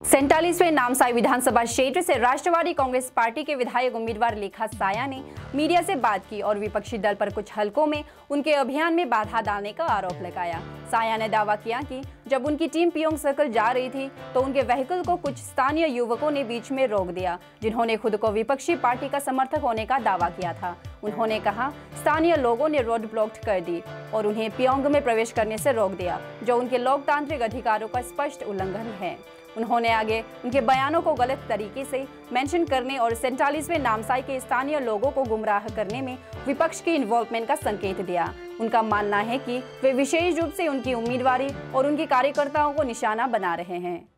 47वें नामसाई विधानसभा क्षेत्र से राष्ट्रवादी कांग्रेस पार्टी के विधायक उम्मीदवार लेखा साया ने मीडिया से बात की और विपक्षी दल पर कुछ हलकों में उनके अभियान में बाधा डालने का आरोप लगाया। साया ने दावा किया कि जब उनकी टीम पियोंग सर्कल जा रही थी तो उनके व्हीकल को कुछ स्थानीय युवकों ने बीच में रोक दिया, जिन्होंने खुद को विपक्षी पार्टी का समर्थक होने का दावा किया था। उन्होंने कहा, स्थानीय लोगों ने रोड ब्लॉक कर दी और उन्हें पियोंग में प्रवेश करने से रोक दिया, जो उनके लोकतांत्रिक अधिकारों का स्पष्ट उल्लंघन है। उन्होंने आगे उनके बयानों को गलत तरीके से मेंशन करने और 47वें नामसाई के स्थानीय लोगों को गुमराह करने में विपक्ष की इन्वॉल्वमेंट का संकेत दिया। उनका मानना है कि वे विशेष रूप से उनकी उम्मीदवारी और उनके कार्यकर्ताओं को निशाना बना रहे हैं।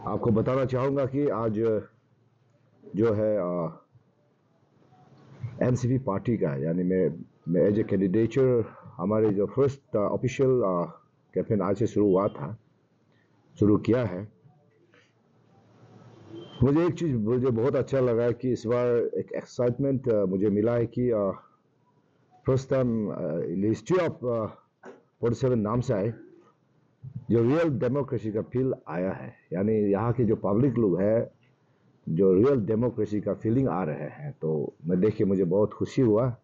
आपको बताना चाहूँगा कि आज जो है एनसीपी पार्टी का, यानी मैं एज ए कैंडिडेचर, हमारे जो फर्स्ट ऑफिशियल कैंपेन आज से शुरू किया है। मुझे एक चीज़ मुझे बहुत अच्छा लगा कि इस बार एक एक्साइटमेंट मुझे मिला है कि first time history of 47 Namsai जो रियल डेमोक्रेसी का फील आया है, यानी यहाँ के जो पब्लिक लोग हैं जो रियल डेमोक्रेसी का फीलिंग आ रहे हैं, तो मैं देख के मुझे बहुत खुशी हुआ।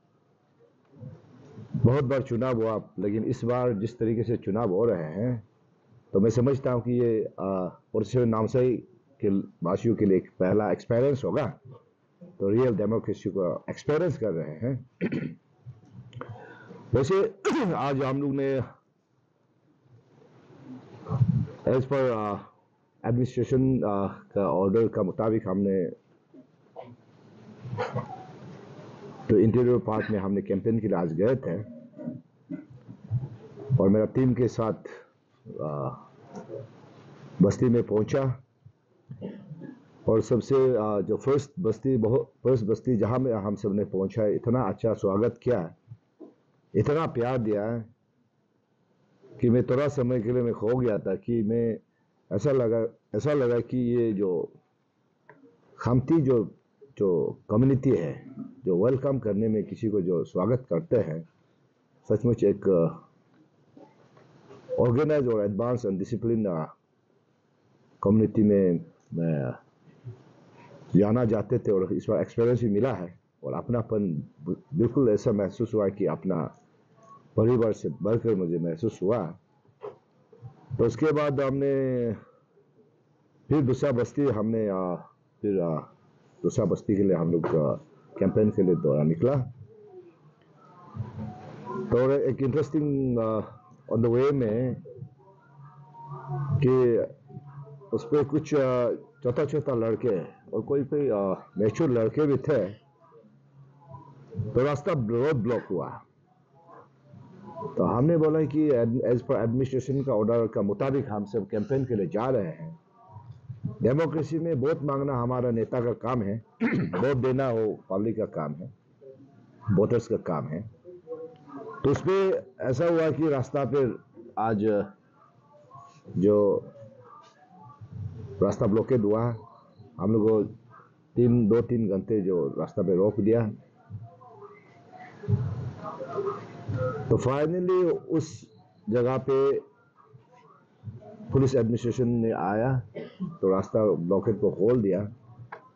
बहुत बार चुनाव हुआ, लेकिन इस बार जिस तरीके से चुनाव हो रहे हैं तो मैं समझता हूँ कि ये 47 नामसाई के वासियों के लिए एक पहला एक्सपीरियंस होगा, तो रियल डेमोक्रेसी को एक्सपीरियंस कर रहे हैं। वैसे आज हम लोग ने एज पर एडमिनिस्ट्रेशन का ऑर्डर का मुताबिक हमने तो इंटीरियर पार्ट में हमने कैंपेन के लिए आज गए थे और मेरा टीम के साथ बस्ती में पहुंचा और सबसे जो फर्स्ट बस्ती जहां में हम सब ने पहुंचा, इतना अच्छा स्वागत किया, इतना प्यार दिया है कि मैं थोड़ा समय के लिए मैं खो गया था कि मैं ऐसा लगा कि ये जो खामती जो कम्युनिटी है, जो वेलकम करने में किसी को जो स्वागत करते हैं, सचमुच एक ऑर्गेनाइज और एडवांस एंड डिसिप्लिन कम्युनिटी में मैं जाना चाहते थे और इस बार एक्सपीरियंस भी मिला है और अपनापन बिल्कुल ऐसा महसूस हुआ कि अपना परिवार से बढ़कर मुझे महसूस हुआ। तो उसके बाद हमने फिर दूसरा बस्ती के लिए हम लोग कैंपेन के लिए दौरा निकला। तो एक इंटरेस्टिंग ऑन द वे में कि उस पर कुछ छोटा लड़के और कोई मैच्योर लड़के भी थे, तो रास्ता रोड ब्लॉक हुआ। तो हमने बोला कि एज पर एडमिनिस्ट्रेशन का ऑर्डर का मुताबिक हम सब कैंपेन के लिए जा रहे हैं। डेमोक्रेसी में वोट मांगना हमारा नेता का काम है, वोट देना हो पब्लिक का काम है, वोटर्स का काम है। तो उसमें ऐसा हुआ कि रास्ता पे आज जो रास्ता ब्लॉकेड हुआ, हम लोग को 2-3 घंटे जो रास्ता पे रोक दिया। तो फाइनली उस जगह पे पुलिस एडमिनिस्ट्रेशन ने आया तो रास्ता ब्लॉकेड को खोल दिया,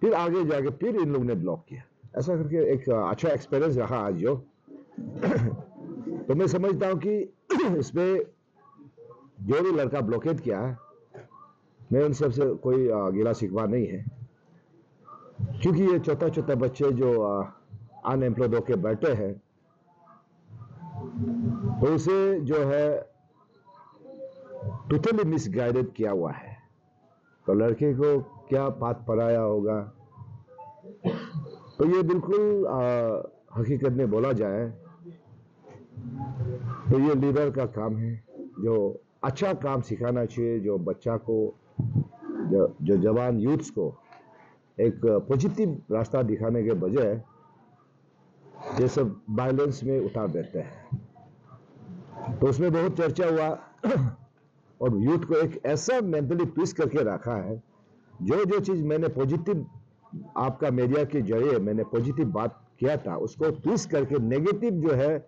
फिर आगे जाके फिर इन लोगों ने ब्लॉक किया। ऐसा करके एक अच्छा एक्सपीरियंस रहा आज जो। तो मैं समझता हूँ कि इसमें जो भी लड़का ब्लॉकेड किया है, मैं उन सबसे कोई गिला शिकवा नहीं है, क्योंकि ये छोटा बच्चे जो अनएम्प्लॉयड होके बैठे हैं, तो उसे जो है टोटली मिसगाइडेड किया हुआ है। तो लड़के को क्या बात पढ़ाया होगा, तो ये बिल्कुल हकीकत में बोला जाए तो ये लीडर का काम है, जो अच्छा काम सिखाना चाहिए, जो बच्चा को जो जवान यूथ्स को एक पॉजिटिव रास्ता दिखाने के बजाय ये सब वायलेंस में उतार देते हैं। तो उसमें बहुत चर्चा हुआ और यूथ को एक ऐसा मेंटली पीस करके रखा है, जो चीज मैंने पॉजिटिव आपका मीडिया के जरिए मैंने पॉजिटिव बात किया था, उसको ट्विस्ट करके नेगेटिव जो है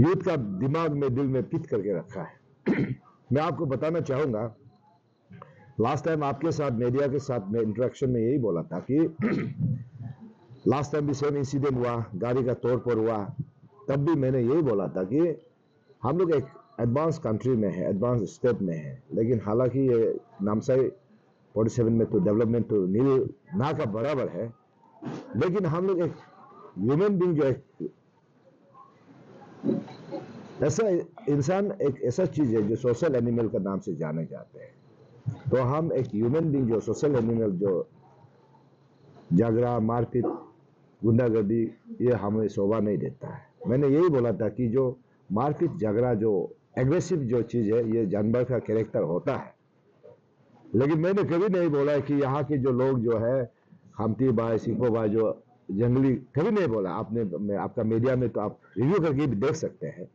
यूथ का दिमाग में, दिल में फिट करके रखा है। मैं आपको बताना चाहूंगा, लास्ट टाइम आपके साथ मीडिया के साथ मैं इंटरेक्शन में यही बोला था कि लास्ट टाइम भी सेम इंसिडेंट हुआ, गाड़ी का तोड़ फोड़ हुआ, तब भी मैंने यही बोला था कि हम लोग एक एडवांस कंट्री में है, एडवांस स्टेट में है, लेकिन हालांकि ये नामसाई 47 में तो डेवलपमेंट तो नील ना का बराबर है, लेकिन हम लोग एक ह्यूमन बींग जो एक ऐसा इंसान एक ऐसा चीज है जो सोशल एनिमल का नाम से जाने जाते हैं। तो हम एक ह्यूमन बींग जो सोशल एनिमल, जो झगड़ा मारपीट गुंडागर्दी, ये हमें शोभा नहीं देता है। मैंने यही बोला था कि जो मारपीट झगड़ा जो एग्रेसिव जो चीज है, ये जानवर का कैरेक्टर होता है, लेकिन मैंने कभी नहीं बोला है कि यहाँ के जो लोग जो है हमती भाई सिंको भाई जो जंगली, कभी नहीं बोला आपने। आपका मीडिया में तो आप रिव्यू करके भी देख सकते हैं,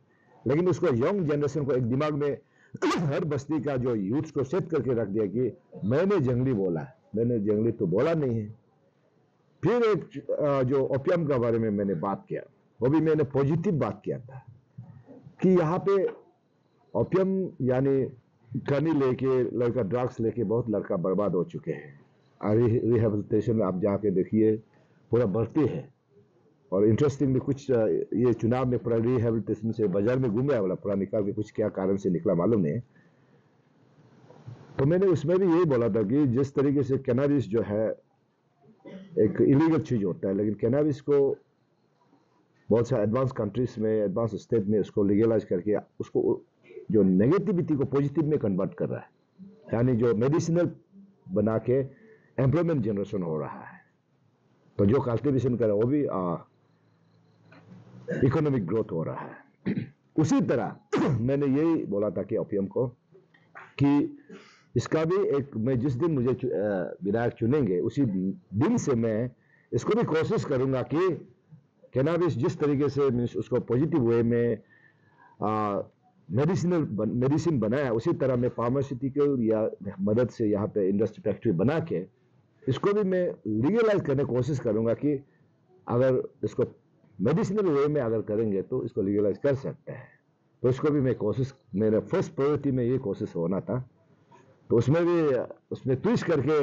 लेकिन उसको यंग जनरेशन को एक दिमाग में हर बस्ती का जो यूथ को सेट करके रख दिया कि मैंने जंगली बोला है। मैंने जंगली तो बोला नहीं है। फिर एक जो ओपियम का बारे में मैंने बात किया, वो भी मैंने पॉजिटिव बात किया था कि यहाँ पे ओपियम यानी खनी लेके लड़का ड्रग्स लेके बहुत लड़का बर्बाद हो चुके हैं। रिहेबिलिटेशन में आप जाके देखिए पूरा बढ़ती है। और इंटरेस्टिंगली कुछ ये चुनाव में पूरा रिहेबिलिटेशन से बाजार में घूम रहा है, वाला पूरा निकाल के कुछ क्या कारण से निकला मालूम नहीं। तो मैंने उसमें भी यही बोला था कि जिस तरीके से कैनाबिस जो है एक इलीगल चीज होता है, लेकिन कैनाबिस को बहुत सारे एडवांस कंट्रीज में, एडवांस स्टेट में उसको लीगलाइज करके उसको जो नेगेटिविटी को पॉजिटिव में कन्वर्ट कर रहा है, यानी जो मेडिसिनल बना के एम्प्लॉयमेंट जनरेशन हो रहा है। तो जो कल्टिवेशन कर रहा है वो भी इकोनॉमिक ग्रोथ हो रहा है। उसी तरह मैंने यही बोला था कि ओपियम को कि इसका भी एक, मैं जिस दिन मुझे विधायक चुनेंगे उसी दिन से मैं इसको भी कोशिश करूंगा कि कैनाबिस जिस तरीके से मीन्स उसको पॉजिटिव वे में मेडिसिन बनाया, उसी तरह मैं फार्मास्यूटिकल या मदद से यहाँ पे इंडस्ट्री फैक्ट्री बना के इसको भी मैं लीगलाइज करने की कोशिश करूंगा कि अगर इसको मेडिसिनल वे में अगर करेंगे तो इसको लीगलाइज कर सकते हैं। तो इसको भी मैं कोशिश, मेरा फर्स्ट प्रायोरिटी में ये कोशिश होना था। तो उसमें ट्विस्ट करके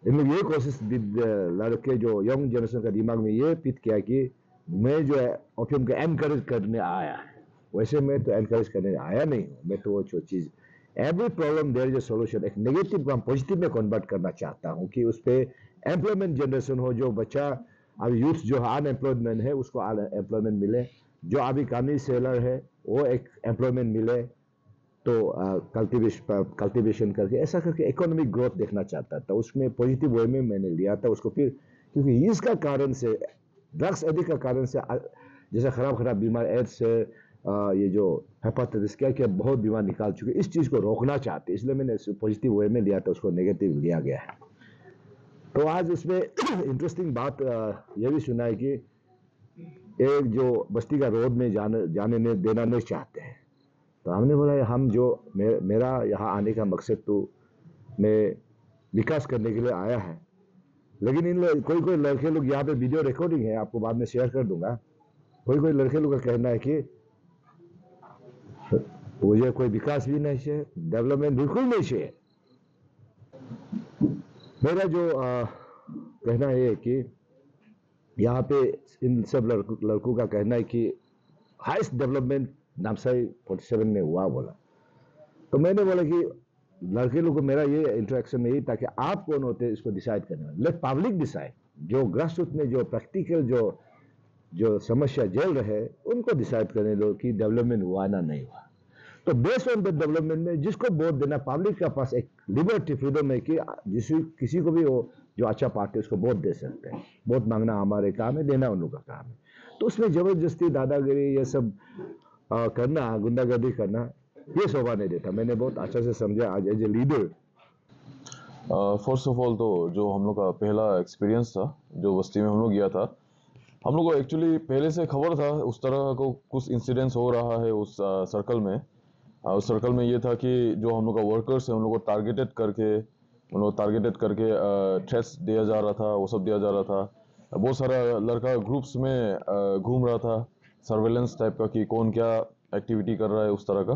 इन लोग ये कोशिश लड़के जो यंग जनरेशन का दिमाग में ये फिट किया कि मैं जो है ओपियम को एनकरेज करने आया है। वैसे मैं तो एनकरेज करने आया नहीं हूँ। मैं तो वो जो चीज, every problem there is a solution, एक नेगेटिव को हम पॉजिटिव में कन्वर्ट करना चाहता हूँ कि उस पर एम्प्लॉयमेंट जनरेशन हो। जो बच्चा अभी यूथ जो अनएम्प्लॉयमेंट है उसको एम्प्लॉयमेंट मिले, जो अभी कानी सेलर है वो एक एम्प्लॉयमेंट मिले। तो कल्टीवेशन करके ऐसा करके इकोनॉमिक ग्रोथ देखना चाहता था। उसमें पॉजिटिव वे में मैंने लिया था उसको। फिर क्योंकि इसका कारण से, ड्रग्स एडिक्ट का कारण से जैसे खराब बीमार एड्स से ये जो हेपाटाइटिस क्या बहुत बीमार निकाल चुके, इस चीज को रोकना चाहते, इसलिए मैंने पॉजिटिव वे में लिया था, उसको नेगेटिव लिया गया है। तो आज उसमें इंटरेस्टिंग बात ये भी सुना है कि एक जो बस्ती का रोड में जाने देना नहीं चाहते हैं। तो हमने बोला हम जो मेरा यहाँ आने का मकसद तो मैं विकास करने के लिए आया है, लेकिन इन लोग कोई लड़के लोग यहाँ पे वीडियो रिकॉर्डिंग है, आपको बाद में शेयर कर दूंगा। कोई लड़के लोग का कहना है कि मुझे कोई विकास भी नहीं चाहिए, डेवलपमेंट बिल्कुल नहीं चाहिए। मेरा जो कहना है कि यहाँ पे इन सब लड़कों का कहना है कि हाईएस्ट डेवलपमेंट नामसाई 47 में हुआ बोला। तो मैंने बोला कि लड़के लोगों को मेरा ये इंटरेक्शन में यही था कि आप कौन होते हैं इसको डिसाइड करने वाले, लेट पब्लिक डिसाइड। जो ग्रास रूट में जो प्रैक्टिकल जो समस्या झेल रहे उनको डिसाइड करने दो कि डेवलपमेंट हुआ ना नहीं हुआ। तो बेस्ड ऑन द डेवलपमेंट में जिसको वोट देना, पब्लिक का पास एक लिबर्टी फ्रीडम है कि किसी को भी वो जो अच्छा पार्टी उसको वोट दे सकते हैं। वोट मांगना हमारे काम है, देना उन लोगों का काम है। तो उसमें जबरदस्ती दादागिरी ये सब करना, गुंडागर्दी करना, ये शोभा नहीं देता। मैंने बहुत अच्छा से समझा आज as a leader. First of all तो जो हम लोग का पहला एक्सपीरियंस था, जो बस्ती में हम लोग गया था, हम लोग को एक्चुअली पहले से खबर था उस तरह को कुछ इंसिडेंट्स हो रहा है उस सर्कल में। उस सर्कल में ये था कि जो हम लोग का वर्कर्स है उन लोग को टारगेटेड करके थ्रेट्स दिया जा रहा था, वो सब दिया जा रहा था। बहुत सारा लड़का ग्रुप्स में घूम रहा था, सर्वेलेंस टाइप का कि कौन क्या एक्टिविटी कर रहा है उस तरह का।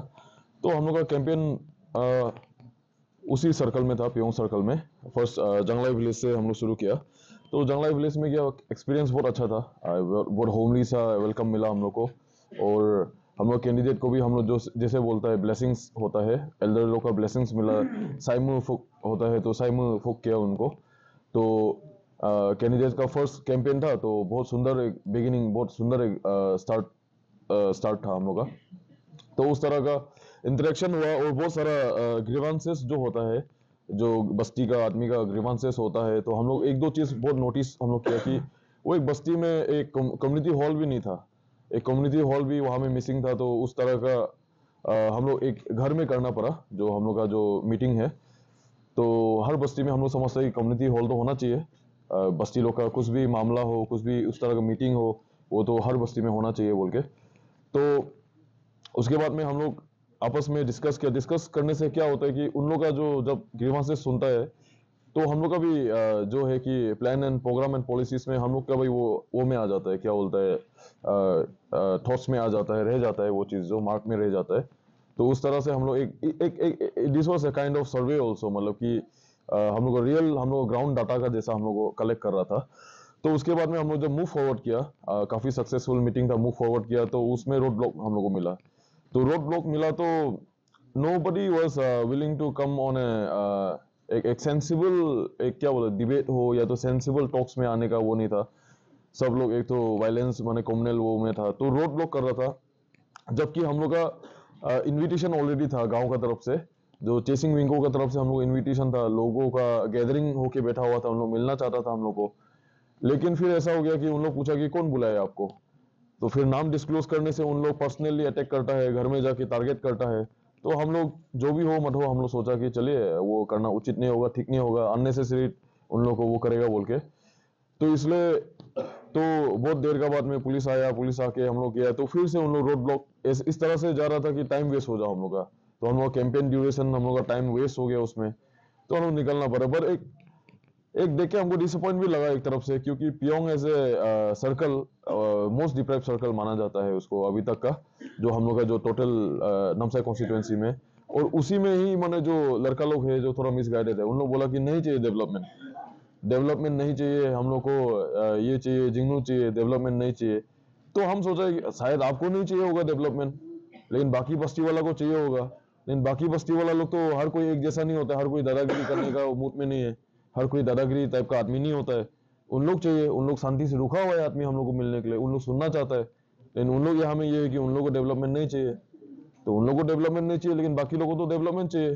तो हम लोग का कैंपेन उसी सर्कल में था, पियोंग सर्कल में। फर्स्ट जंगलाई विलेज से हम लोग शुरू किया। तो जंगलाई विलेज में क्या एक्सपीरियंस बहुत अच्छा था, बहुत होमली सा वेलकम मिला हम लोग को। और हम लोग कैंडिडेट को भी हम लोग जो जैसे बोलता है ब्लेसिंग्स होता है, एल्डर लोग का ब्लेसिंग्स मिला। साइमू फुक होता है तो साइमू फुक किया उनको। तो कैंडिडेट का फर्स्ट कैंपेन था, तो बहुत सुंदर एक बिगिनिंग, बहुत सुंदर एक स्टार्ट था हम लोग का। तो उस तरह का इंटरेक्शन हुआ। और बहुत सारा ग्रीवांसेस जो होता है, जो बस्ती का आदमी का ग्रीवांसेस होता है, तो हम लोग एक दो चीज बहुत नोटिस हम लोग किया कि वो एक बस्ती में एक कम्युनिटी हॉल भी नहीं था, एक कम्युनिटी हॉल भी वहाँ में मिसिंग था। तो उस तरह का हम लोग एक घर में करना पड़ा, जो हम लोग का जो मीटिंग है। तो हर बस्ती में हम लोग समझते हैं कि कम्युनिटी हॉल तो होना चाहिए। बस्ती लोग का कुछ भी मामला हो, कुछ भी उस तरह का मीटिंग हो, वो तो हर बस्ती में होना चाहिए बोल के। तो उसके बाद में हम लोग आपस में डिस्कस किया। डिस्कस करने से क्या होता है कि उन लोग का जो जब ग्रीवांसेस सुनता है, तो हम लोग का भी जो है कि plan and programme and policies में हम लोग का भाई वो में आ जाता है, क्या बोलता है, थॉट्स में आ जाता है, रह जाता है वो चीज़, जो मार्क में रह जाता है। तो उस तरह से हम लोग एक this was a kind of survey also, मतलब कि हम लोग रियल, हम लोग ग्राउंड डाटा का जैसा हम लोग को कलेक्ट कर रहा था। तो उसके बाद में हम लोग जब मूव फॉरवर्ड किया, काफ़ी सक्सेसफुल मीटिंग था, मूव फॉरवर्ड किया, तो उसमें रोड ब्लॉक हम लोग को मिला। तो रोड ब्लॉक मिला तो nobody was willing to come on एक सेंसिबल, एक क्या बोले, डिबेट हो या तो सेंसिबल टॉक्स में आने का वो नहीं था। सब लोग एक तो वायलेंस माने कम्युनल वो में था, तो रोड ब्लॉक कर रहा था। जबकि हम लोग का इनविटेशन ऑलरेडी था गांव का तरफ से, जो चेसिंग विंगो का तरफ से हम लोग इनविटेशन था, लोगों का गैदरिंग होके बैठा हुआ था, हम लोग मिलना चाहता था हम लोग को। लेकिन फिर ऐसा हो गया कि उन लोग पूछा कि कौन बुलाया आपको। तो फिर नाम डिस्क्लोज करने से उन लोग पर्सनली अटैक करता है, घर में जाके टारगेट करता है। तो हम लोग जो भी हो मत हो, हम लोग सोचा कि चलिए वो करना उचित नहीं होगा, ठीक नहीं होगा, अननेसेसरी उन लोग को वो करेगा बोल के। तो इसलिए तो बहुत देर का बाद में पुलिस आया, पुलिस आके हम लोग किया, तो फिर से उन लोग रोड ब्लॉक इस तरह से जा रहा था कि टाइम वेस्ट हो जाए हम लोग का। तो हम लोग कैंपेन ड्यूरेशन, हम लोग का टाइम वेस्ट हो गया उसमें, तो हम लोग निकलना पड़ा। पर एक देख के हमको डिसअपॉइंट भी लगा एक तरफ से, क्योंकि पियोंग as a circle most deprived circle माना जाता है उसको अभी तक का, जो हम लोग का जो टोटल नामसाई कॉन्स्टिट्यूएंसी में। और उसी में ही मैंने जो लड़का लोग है जो थोड़ा मिसगाइडेड है, उन लोग बोला कि नहीं चाहिए डेवलपमेंट, डेवलपमेंट नहीं चाहिए हम लोग को, ये चाहिए, जिंगनू चाहिए, डेवलपमेंट नहीं चाहिए। तो हम सोचा कि शायद आपको नहीं चाहिए होगा डेवलपमेंट, लेकिन बाकी बस्ती वाला को चाहिए होगा। लेकिन बाकी बस्ती वाला लोग तो हर कोई एक जैसा नहीं होता, हर कोई दादागिरी करने का मूड में नहीं है, हर कोई दादागिरी टाइप का आदमी नहीं होता है। उन लोग चाहिए, उन लोग शांति से रुका हुआ है आदमी हम लोग को मिलने के लिए, उन लोग सुनना चाहता है। लेकिन उन लोग यहाँ में ये है कि उन लोग को डेवलपमेंट नहीं चाहिए। तो उन लोग को डेवलपमेंट नहीं चाहिए, लेकिन बाकी लोगों को तो डेवलपमेंट चाहिए।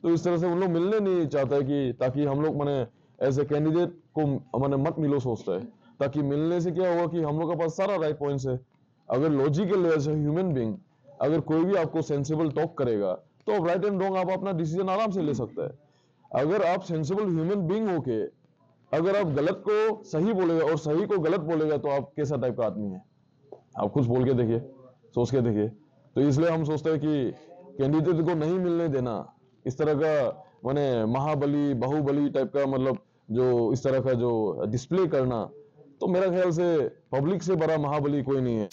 तो इस तरह से उन लोग मिलने नहीं चाहता है कि ताकि हम लोग माने एज ए कैंडिडेट को माने मत मिलो सोचता है। ताकि मिलने से क्या होगा कि हम लोग के पास सारा राइट पॉइंट्स है। अगर logical as a human being, अगर कोई भी आपको सेंसिबल टॉक करेगा, तो राइट एंड रॉन्ग आप अपना डिसीजन आराम से ले सकता है। अगर आप सेंसिबल ह्यूमन बीइंग होके अगर आप गलत को सही बोलेगा और सही को गलत बोलेगा, तो आप कैसा टाइप का आदमी है, आप कुछ बोल के देखिए, सोच के देखिए। तो इसलिए हम सोचते हैं कि कैंडिडेट को नहीं मिलने देना, इस तरह का माने महाबली बाहुबली टाइप का, मतलब जो इस तरह का जो डिस्प्ले करना, तो मेरा ख्याल से पब्लिक से बड़ा महाबली कोई नहीं है।